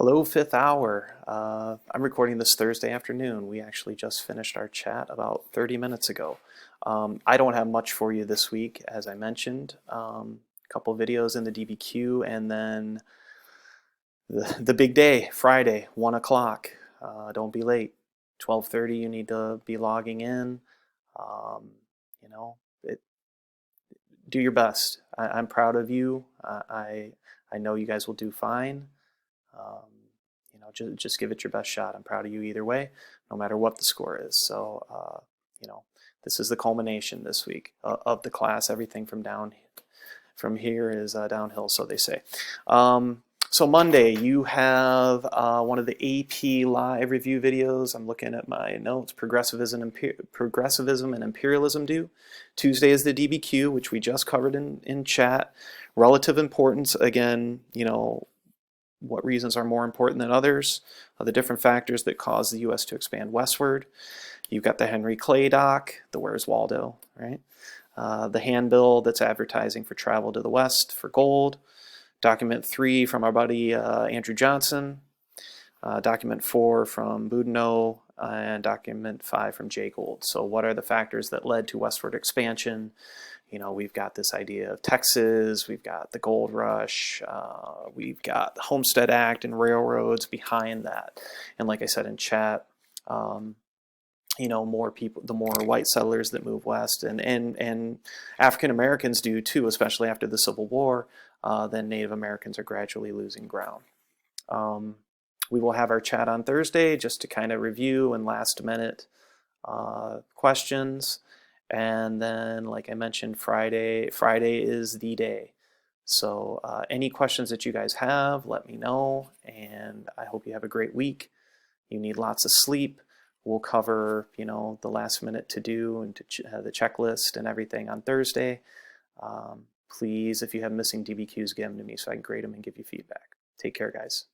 Hello, fifth hour. I'm recording this Thursday afternoon. We actually just finished our chat about 30 minutes ago. I don't have much for you this week, as I mentioned. A couple videos in the DBQ, and then the big day, Friday, 1 o'clock. Don't be late. 12:30, you need to be logging in. Um, you know, it, do your best. I'm proud of you. I know you guys will do fine. Um, just give it your best shot. I'm proud of you either way, no matter what the score is. So, you know, this is the culmination this week of the class. Everything from here is downhill, so they say. So Monday, you have one of the AP Live review videos. I'm looking at my notes. Progressivism and Imperialism due. Tuesday is the DBQ, which we just covered in chat. Relative importance, again, what reasons are more important than others, the different factors that cause the U.S. to expand westward. You've got the Henry Clay doc, the Where's Waldo, right? The handbill that's advertising for travel to the West for gold. Document 3 from our buddy Andrew Johnson. Document 4 from Boudinot, and document 5 from Jay Gould. So what are the factors that led to westward expansion? We've got this idea of Texas, we've got the gold rush, we've got the Homestead Act and railroads behind that. And like I said in chat, more people, the more white settlers that move west, and African Americans do too, especially after the Civil War, then Native Americans are gradually losing ground. We will have our chat on Thursday just to kind of review and last minute questions. And then, like I mentioned, Friday is the day. So any questions that you guys have, let me know. And I hope you have a great week. You need lots of sleep. We'll cover, the last minute to do and the checklist and everything on Thursday. Please, if you have missing DBQs, get them to me so I can grade them and give you feedback. Take care, guys.